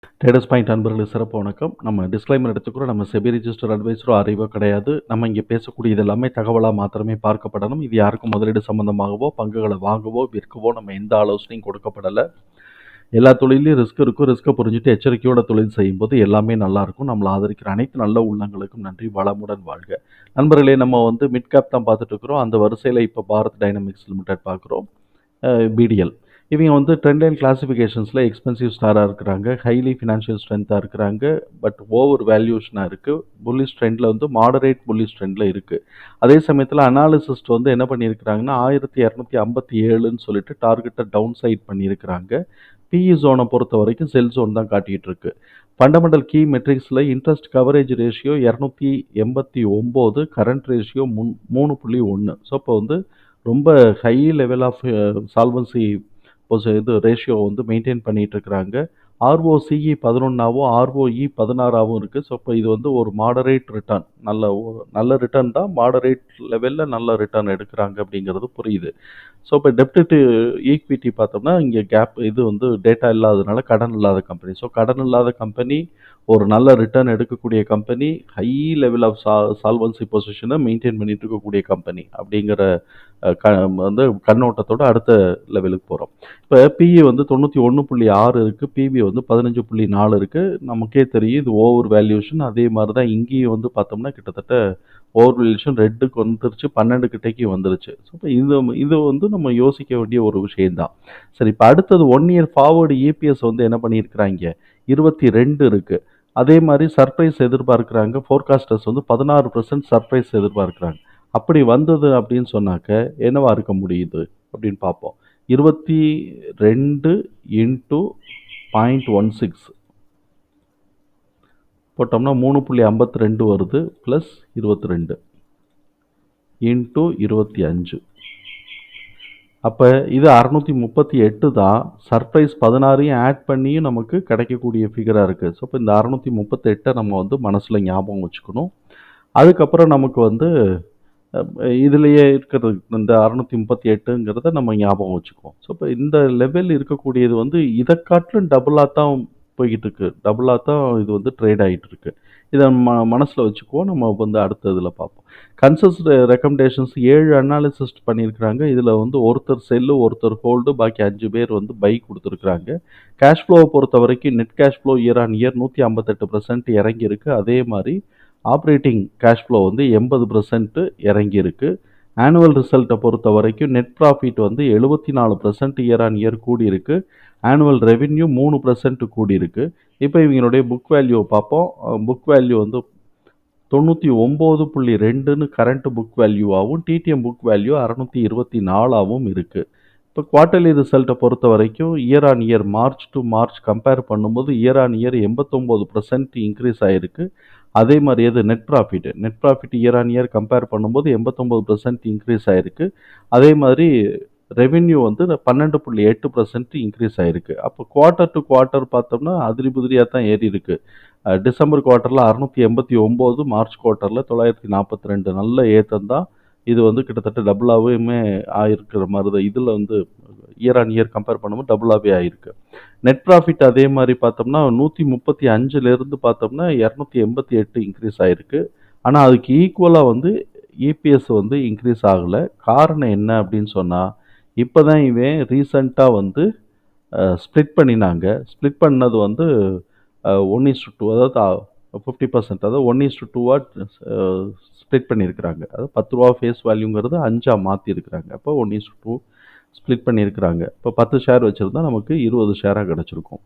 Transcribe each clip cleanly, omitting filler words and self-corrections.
Traders point அன்பர்களுக்கு சிறப்பு வணக்கம். நம்ம டிஸ்க்ளைமர் எடுத்துக்கிறோம். நம்ம செபி ரிஜிஸ்டர் அட்வைஸரோ அறிவோ கிடையாது. நம்ம இங்கே பேசக்கூடியது எல்லாமே தகவலாக மாத்திரமே பார்க்கப்படணும். இது யாருக்கும் முதலீடு சம்பந்தமாகவோ பங்குகளை வாங்கவோ விற்கவோ நம்ம எந்த ஆலோசனையும் கொடுக்கப்படலை. எல்லா தொழிலையும் ரிஸ்க் இருக்கும். ரிஸ்க்கை புரிஞ்சுட்டு எச்சரிக்கையோட தொழில் செய்யும்போது எல்லாமே நல்லாயிருக்கும். நம்மளை ஆதரிக்கிற அனைத்து நல்ல உள்ளங்களுக்கும் நன்றி. வளமுடன் வாழ்க. நண்பர்களே, நம்ம மிட் கேப் தான் பார்த்துட்டு இருக்கிறோம். அந்த வரிசையில் இப்போ பாரத் டைனமிக்ஸ் லிமிடெட் பார்க்குறோம். பிடிஎல் இவங்க ட்ரெண்ட் லைன் கிளாசிஃபிகேஷன்ஸில் எக்ஸ்பென்சிவ் ஸ்டாராக இருக்கிறாங்க. ஹைலி ஃபினான்ஷியல் ஸ்ட்ரென்த்தாக இருக்கிறாங்க. பட் ஓவர் வேல்யூஷனாக இருக்குது. புல்லிஷ் ட்ரெண்டில் மாடரேட் புல்லிஷ் ட்ரெண்டில் இருக்குது. அதே சமயத்தில் அனாலிசிஸ்ட் என்ன பண்ணியிருக்கிறாங்கன்னா 1257ன்னு சொல்லிட்டு டார்கெட்டை டவுன் சைட் பண்ணியிருக்கிறாங்க. பிஇ ஜோனை பொறுத்த வரைக்கும் செல் ஜோன் தான் காட்டிகிட்டு இருக்கு. ஃபண்டமெண்டல் கீ மெட்ரிக்ஸில் interest coverage ratio 289, current ratio 3.1. So இப்போ ரொம்ப high level of solvency ratio maintain பண்ணிட்டு இருக்கிறாங்க. ஆர்ஓசிஇ 11ஆகவும் ஆர்ஓஇ 16ஆகவும் இருக்குது. ஸோ இப்போ இது ஒரு மாடரேட் ரிட்டர்ன், நல்ல ரிட்டர்ன் தான். மாடரேட் லெவலில் நல்ல ரிட்டர்ன் எடுக்கிறாங்க அப்படிங்கிறது புரியுது. ஸோ இப்போ டெப்ட் டு ஈக்விட்டி பார்த்தோம்னா இங்கே கேப் டேட்டா இல்லாததுனால கடன் இல்லாத கம்பெனி. ஸோ கடன் இல்லாத கம்பெனி, ஒரு நல்ல ரிட்டர்ன் எடுக்கக்கூடிய company, high level of solvency பொசிஷனை மெயின்டைன் பண்ணிட்டு இருக்கக்கூடிய கம்பெனி அப்படிங்கிற கண்ணோட்டத்தோட அடுத்த லெவலுக்கு போகிறோம். இப்போ பிஇ 91.6 இருக்குது. பிபி 15.4 இருக்குது. நமக்கே தெரியும் இது ஓவர் வேல்யூஷன். அதே மாதிரி தான் இங்கேயும் பார்த்தோம்னா கிட்டத்தட்ட ஓவர் வேல்யூஷன் ரெட்டுக்கு வந்துருச்சு, 12 கிட்டேக்கு வந்துருச்சு. ஸோ இப்போ இது நம்ம யோசிக்க வேண்டிய ஒரு விஷயம்தான். சரி, இப்போ அடுத்தது 1 இயர் ஃபார்வர்டு இபிஎஸ் என்ன பண்ணியிருக்கிறாங்க, 22 இருக்குது. அதே மாதிரி சர்ப்ரைஸ் எதிர்பார்க்குறாங்க. ஃபோர்காஸ்டர்ஸ் 16% சர்ப்ரைஸ் எதிர்பார்க்குறாங்க. அப்படி வந்தது அப்படின்னு சொன்னாக்க என்னவா இருக்க முடியுது அப்படின்னு பார்ப்போம். 22 இன்ட்டு 0.16 போட்டோம்னா 3.52 வருது. Plus 22 into 25. அப்போ இது 638 தான். சர்ப்ரைஸ் 16ஐயும் ஆட் பண்ணியும் நமக்கு கிடைக்கக்கூடிய ஃபிகராக இருக்குது. ஸோ இப்போ இந்த 638 நம்ம மனசில் ஞாபகம் வச்சுக்கணும். அதுக்கப்புறம் நமக்கு இதுலேயே இருக்கிறது இந்த 638ங்கிறத நம்ம ஞாபகம் வச்சுக்குவோம். ஸோ இப்போ இந்த லெவல் இருக்கக்கூடியது இதை காட்டிலும் டபுளாக தான் போய்கிட்டு இருக்கு. டபுளாக தான் இது ட்ரேட் ஆகிட்டு இருக்கு. இதை மனசில் வச்சுக்குவோம். நம்ம அடுத்த இதில் பார்ப்போம். கன்சஸ் ரெக்கமெண்டேஷன்ஸ் 7 அனாலிசிஸ்ட் பண்ணியிருக்கிறாங்க. இதில் ஒருத்தர் செல்லு, ஒருத்தர் ஹோல்டு, பாக்கி 5 பேர் பை கொடுத்துருக்குறாங்க. கேஷ் ஃப்ளோவை பொறுத்த வரைக்கும் net cash flow year on year 158% இறங்கியிருக்கு. அதே மாதிரி ஆப்ரேட்டிங் கேஷ் ஃப்ளோ 80% இறங்கியிருக்கு. ஆனுவல் ரிசல்ட்டை பொறுத்த வரைக்கும் net profit 74% year on year கூடியிருக்கு. ஆனுவல் ரெவென்யூ 3% கூடியிருக்கு. இப்போ இவங்களுடைய புக் வேல்யூவை பார்ப்போம். புக் வேல்யூ 99.2ன்னு கரண்ட் புக் வேல்யூவாகவும் டிடிஎம் புக் வேல்யூ 624ஆகவும் இருக்குது. இப்போ குவார்ட்டர்லி ரிசல்ட்டை பொறுத்த வரைக்கும் year on year March to March compare பண்ணும்போது இயர் ஆன் இயர் 89% இன்க்ரீஸ் ஆகிருக்கு. அதே மாதிரி net profit year on year compare பண்ணும்போது 89% இன்க்ரீஸ் ஆகிருக்கு. அதே மாதிரி ரெவென்யூ 12.8% இன்க்ரீஸ் ஆகிருக்கு. அப்போ குவார்ட்டர் டு குவார்ட்டர் பார்த்தோம்னா அதிரி புதிரியாக தான் ஏறி இருக்குது. டிசம்பர் குவார்ட்டரில் 689, மார்ச் குவார்ட்டரில் 942. நல்ல ஏற்றம் தான். இது கிட்டத்தட்ட டபுளாகவுமே ஆகிருக்கிற மாதிரி தான். இதில் இயர் ஆன் இயர் கம்பேர் பண்ணும்போது டபுளாகவே ஆகிருக்கு. நெட் ப்ராஃபிட் அதே மாதிரி பார்த்தோம்னா 135லேருந்து பார்த்தோம்னா 288 இன்க்ரீஸ் ஆகிருக்கு. ஆனால் அதுக்கு ஈக்குவலாக இபிஎஸ் இன்க்ரீஸ் ஆகலை. காரணம் என்ன அப்படின்னு சொன்னால், இப்போ தான் இவன் ரீசண்டாக ஸ்ப்ளிட் பண்ணினாங்க. ஸ்ப்ளிட் பண்ணது 1:2, அதாவது 50%, அதாவது 1:2 ஸ்ப்ளிட் பண்ணியிருக்கிறாங்க. அதாவது 10 ரூபா ஃபேஸ் வேல்யூங்கிறது 5ஆக மாற்றிருக்கிறாங்க. அப்போ 1:2 ஸ்ப்ளிட் பண்ணியிருக்கிறாங்க. இப்போ 10 ஷேர் வச்சுருந்தா நமக்கு 20 ஷேராக கிடச்சிருக்கும்.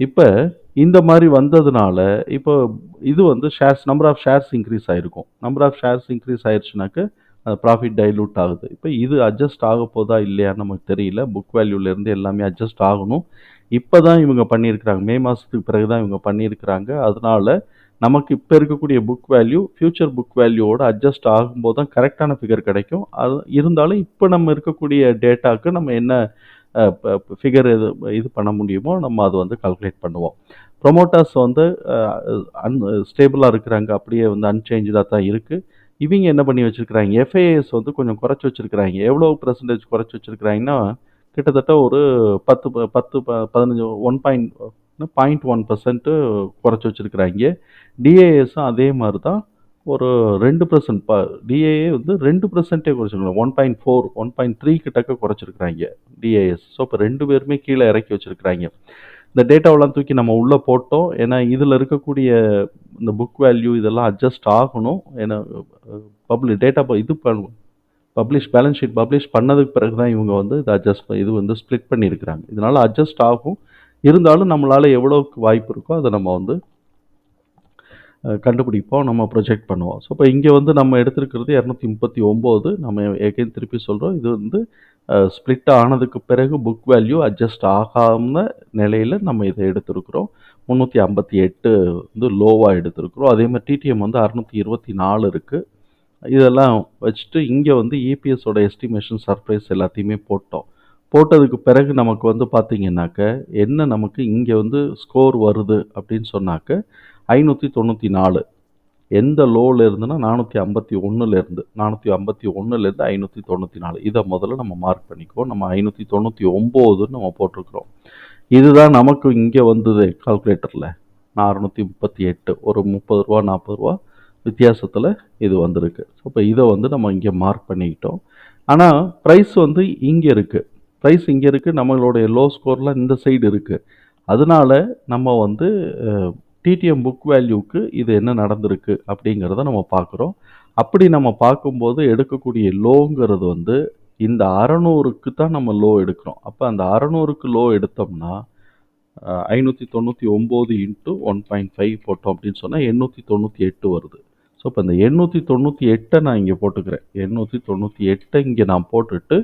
இப்போ இந்த மாதிரி வந்ததுனால இப்போ இது shares, number of shares increase ஆகிருக்கும். நம்பர் ஆஃப் ஷேர்ஸ் இன்க்ரீஸ் ஆயிடுச்சுனாக்க ப்ராஃபிட் டைலூட் ஆகுது. இப்போ இது அட்ஜஸ்ட் ஆக போதா இல்லையான்னு நமக்கு தெரியல. புக் வேல்யூலேருந்து எல்லாமே அட்ஜஸ்ட் ஆகணும். இப்போ தான் இவங்க பண்ணியிருக்கிறாங்க. மே மாதத்துக்கு பிறகு தான் இவங்க பண்ணியிருக்கிறாங்க. அதனால நமக்கு இப்போ இருக்கக்கூடிய புக் வேல்யூ ஃப்யூச்சர் புக் வேல்யூவோட அட்ஜஸ்ட் ஆகும்போது தான் கரெக்டான ஃபிகர் கிடைக்கும். அது இருந்தாலும் இப்போ நம்ம இருக்கக்கூடிய டேட்டாவுக்கு நம்ம என்ன ஃபிகர் இது பண்ண முடியுமோ நம்ம அதை கால்குலேட் பண்ணுவோம். ப்ரொமோட்டர்ஸ் ஸ்டேபிளாக இருக்கிறாங்க. அப்படியே அன்சேஞ்சாக தான் இருக்குது. இவங்க என்ன பண்ணி வச்சுருக்கிறாங்க, எஃப்ஐஎஸ் கொஞ்சம் குறைச்சி வச்சுருக்கிறாங்க. எவ்வளோ % குறைச்சி வச்சுருக்கிறாங்கன்னா கிட்டத்தட்ட ஒரு 10 15 1. 0.1% குறைச்சி வச்சுருக்கிறாங்க. டிஏஎஸும் அதே மாதிரி தான் ஒரு 2% டிஏஏ வந்து 2% குறைச்சிருக்காங்க. 1.4 1.3 கிட்டக்க குறைச்சிருக்கிறாங்க டிஏஎஸ். ஸோ இப்போ 2 பேருமே கீழே இறக்கி வச்சுருக்கிறாங்க. இந்த டேட்டாவெல்லாம் தூக்கி நம்ம உள்ளே போட்டோம். ஏன்னா இதில் இருக்கக்கூடிய இந்த புக் வேல்யூ இதெல்லாம் அட்ஜஸ்ட் ஆகணும். ஏன்னா டேட்டா இது பண்ணுவோம், பேலன்ஸ் ஷீட் பப்ளிஷ் பண்ணதுக்கு பிறகு தான் இவங்க வந்து இது வந்து ஸ்ப்ளிட் பண்ணியிருக்கிறாங்க. இதனால் அட்ஜஸ்ட் ஆகும். இருந்தாலும் நம்மளால் எவ்வளோக்கு வாய்ப்பு இருக்கோ அதை நம்ம வந்து கண்டுபிடிப்போம், நம்ம ப்ரொஜெக்ட் பண்ணுவோம். ஸோ இப்போ இங்கே வந்து நம்ம எடுத்திருக்கிறது 239. நம்ம எகைன் திருப்பி சொல்கிறோம், இது வந்து ஸ்ப்ளிட் ஆனதுக்கு பிறகு புக் வேல்யூ அட்ஜஸ்ட் ஆகாம நிலையில் நம்ம இதை எடுத்திருக்கிறோம். 358 வந்து லோவாக எடுத்திருக்கிறோம். அதே மாதிரி டிடிஎம் வந்து 624 இருக்குது. இதெல்லாம் வச்சுட்டு இங்கே வந்து இபிஎஸோட எஸ்டிமேஷன் சர்ப்ரைஸ் எல்லாத்தையுமே போட்டதுக்கு பிறகு நமக்கு வந்து பார்த்திங்கனாக்க என்ன நமக்கு இங்கே வந்து ஸ்கோர் வருது அப்படின்னு சொன்னாக்க 594. எந்த லோவில் இருந்துன்னா 451லேருந்து 594. இதை முதல்ல நம்ம மார்க் பண்ணிக்குவோம். நம்ம 599 நம்ம போட்டிருக்கிறோம். இதுதான் நமக்கு இங்கே வந்தது கால்குலேட்டரில் 638. ஒரு 30 ரூபா 40 ரூபா வித்தியாசத்தில் இது வந்திருக்கு. ஸோ இப்போ இதை வந்து நம்ம இங்கே மார்க் பண்ணிக்கிட்டோம். ஆனால் ப்ரைஸ் வந்து இங்கே இருக்குது. நம்மளுடைய லோ ஸ்கோர்லாம் இந்த சைடு இருக்குது. அதனால நம்ம வந்து டிடிஎம் புக் வேல்யூக்கு இது என்ன நடந்திருக்கு அப்படிங்கிறத நம்ம பார்க்குறோம். அப்படி நம்ம பார்க்கும்போது எடுக்கக்கூடிய லோங்கிறது வந்து இந்த 600க்கு தான் நம்ம லோ எடுக்கிறோம். அப்போ அந்த 600க்கு லோ எடுத்தோம்னா 599 இன்ட்டு 1.5 போட்டோம் அப்படின்னு சொன்னால் 898 வருது. ஸோ இப்போ இந்த 898 நான் இங்கே போட்டுக்கிறேன். 898 இங்கே நான் போட்டுட்டு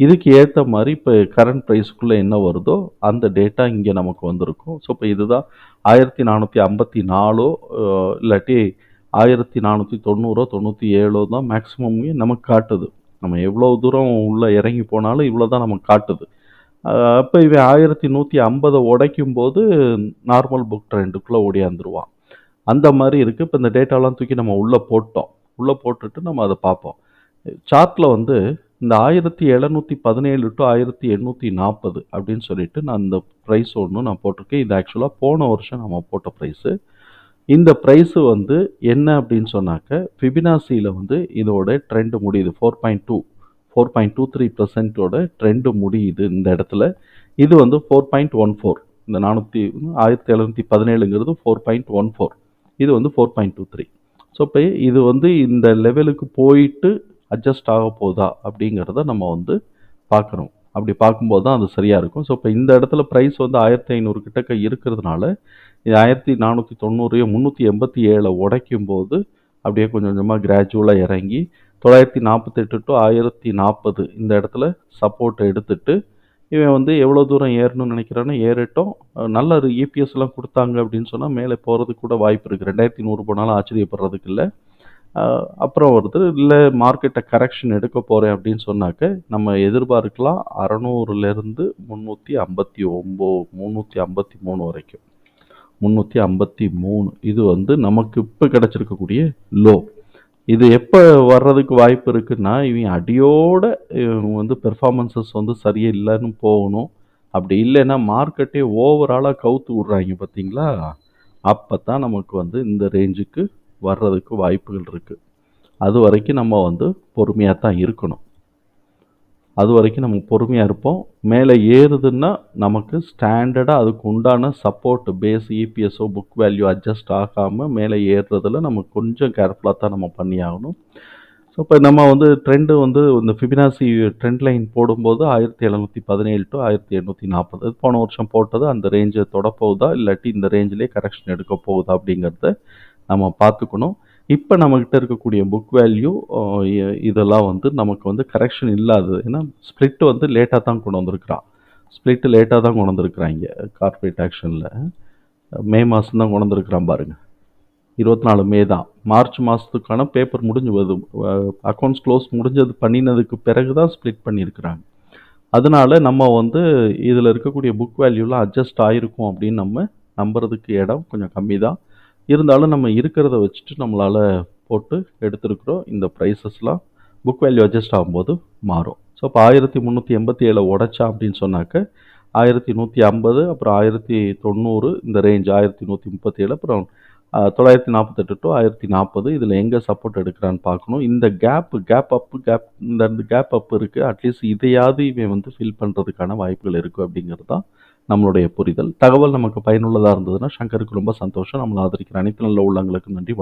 இதுக்கு ஏற்ற மாதிரி இப்போ கரண்ட் ப்ரைஸுக்குள்ளே என்ன வருதோ அந்த டேட்டா இங்கே நமக்கு வந்திருக்கும். ஸோ இப்போ இதுதான் 1454 இல்லாட்டி 1490 97 தான் மேக்ஸிமமே நமக்கு காட்டுது. நம்ம எவ்வளோ தூரம் உள்ளே இறங்கி போனாலும் இவ்வளோ தான் நமக்கு காட்டுது. அப்போ இவன் 1150 உடைக்கும் போது நார்மல் புக் ட்ரெண்டுக்குள்ளே ஓடியாந்துருவான். அந்த மாதிரி இருக்குது. இப்போ இந்த டேட்டாலாம் தூக்கி நம்ம உள்ளே போட்டுட்டு நம்ம அதை பார்ப்போம். சார்ட்டில் வந்து இந்த 1717 டு 1840 அப்படின்னு சொல்லிட்டு நான் இந்த ப்ரைஸ் ஒன்று நான் போட்டிருக்கேன். இது ஆக்சுவலாக போன வருஷம் நம்ம போட்ட ப்ரைஸு. இந்த ப்ரைஸு வந்து என்ன அப்படின்னு சொன்னாக்க ஃபிபினாசியில் வந்து இதோட ட்ரெண்டு முடியுது. 4.23%ஓட ட்ரெண்டு முடியுது இந்த இடத்துல. இது வந்து 4.14. இந்த 1717ங்கிறது 4.14. இது வந்து 4.23. ஸோ இப்போ இது வந்து இந்த லெவலுக்கு போயிட்டு அட்ஜஸ்ட் ஆக போதா அப்படிங்கிறத நம்ம வந்து பார்க்கணும். அப்படி பார்க்கும்போது தான் அது சரியாக இருக்கும். ஸோ இப்போ இந்த இடத்துல ப்ரைஸ் வந்து 1500 கிட்டக்க இருக்கிறதுனால இது 1490 387 உடைக்கும் போது அப்படியே கொஞ்சம் கொஞ்சமாக கிராஜுவலாக இறங்கி 948 டு 1040 இந்த இடத்துல சப்போர்ட்டை எடுத்துட்டு இவன் வந்து எவ்வளோ தூரம் ஏறணும்னு நினைக்கிறானோ ஏறட்டும். நல்ல ஒரு இபிஎஸ்லாம் கொடுத்தாங்க அப்படின்னு சொன்னால் மேலே போகிறதுக்கு கூட வாய்ப்பு இருக்குது. 2100 போனாலும் ஆச்சரியப்படுறதுக்கு இல்லை. அப்புறம் ஒருத்தர் இல்லை மார்க்கெட்டை கரெக்ஷன் எடுக்க போகிறேன் அப்படின்னு சொன்னாக்க நம்ம எதிர்பார்க்கலாம் 600லேருந்து 353 வரைக்கும். 353 இது வந்து நமக்கு இப்போ கிடச்சிருக்கக்கூடிய லோ. இது எப்போ வர்றதுக்கு வாய்ப்பு இருக்குன்னா இவன் அடியோட வந்து பெர்ஃபார்மன்ஸஸ் வந்து சரியே இல்லைன்னு போகணும். அப்படி இல்லைன்னா மார்க்கெட்டே ஓவராலாக கவுத்து விட்றாங்க பார்த்தீங்களா, அப்போ தான் நமக்கு வந்து இந்த ரேஞ்சுக்கு வர்றதுக்கு வாய்ப்புகள் இருக்குது. அது வரைக்கும் நம்ம வந்து பொறுமையாக தான் இருக்கணும். அது வரைக்கும் நம்ம பொறுமையாக இருப்போம். மேலே ஏறுதுன்னா நமக்கு ஸ்டாண்டர்டாக அதுக்கு உண்டான சப்போர்ட் பேஸ் இபிஎஸ்ஓ புக் வேல்யூ அட்ஜஸ்ட் ஆகாமல் மேலே ஏறுறதுல நம்ம கொஞ்சம் கேர்ஃபுல்லாக தான் நம்ம பண்ணி ஆகணும். ஸோ இப்போ நம்ம வந்து ட்ரெண்டு வந்து இந்த ஃபிபினாசி ட்ரெண்ட் லைன் போடும்போது 1717 டு 1840 போன வருஷம் போட்டது அந்த ரேஞ்சை தொடப்போகுதா இல்லாட்டி இந்த ரேஞ்சிலே கரெக்ஷன் எடுக்க போகுதா அப்படிங்கிறத நம்ம பார்த்துக்கணும். இப்போ நம்மக்கிட்ட இருக்கக்கூடிய புக் வேல்யூ இதெல்லாம் வந்து நமக்கு வந்து கரெக்ஷன் இல்லாதது. ஏன்னா ஸ்ப்ளிட் வந்து லேட்டாக தான் கொண்டு வந்திருக்கிறாங்க கார்ப்பரேட் ஆக்ஷனில். மே மாதம் தான் கொண்டு வந்திருக்கிறான் பாருங்கள், 24 மே தான். மார்ச் மாதத்துக்கான பேப்பர் முடிஞ்சு வருது, அக்கௌண்ட்ஸ் க்ளோஸ் பண்ணினதுக்கு பிறகு தான் ஸ்ப்ளிட் பண்ணியிருக்கிறாங்க. அதனால நம்ம வந்து இதில் இருக்கக்கூடிய புக் வேல்யூலாம் அட்ஜஸ்ட் ஆகிருக்கும் அப்படின்னு நம்ம நம்புறதுக்கு இடம் கொஞ்சம் கம்மி தான். இருந்தாலும் நம்ம இருக்கிறத வச்சுட்டு நம்மளால் போட்டு எடுத்துருக்குறோம். இந்த ப்ரைஸஸ்லாம் புக் வேல்யூ அட்ஜஸ்ட் ஆகும்போது மாறும். ஸோ இப்போ 1387 உடைச்சா அப்படின்னு சொன்னாக்க 1150, அப்புறம் 1090 இந்த ரேஞ்ச் 1137, அப்புறம் 948 டு 1040 இதில் எங்கே சப்போர்ட் எடுக்கிறான்னு பார்க்கணும். இந்த கேப் அப் இந்த கேப் அப் இருக்குது. அட்லீஸ்ட் இதையாவது இவன் வந்து ஃபில் பண்ணுறதுக்கான வாய்ப்புகள் இருக்குது அப்படிங்கிறது தான் நம்மளுடைய புரிதல். தகவல் நமக்கு பயனுள்ளதாக இருந்ததுன்னா சங்கருக்கு ரொம்ப சந்தோஷம். நம்மளை ஆதரிக்கிற அனைத்து நல்ல உள்ளங்களுக்கும் நன்றி.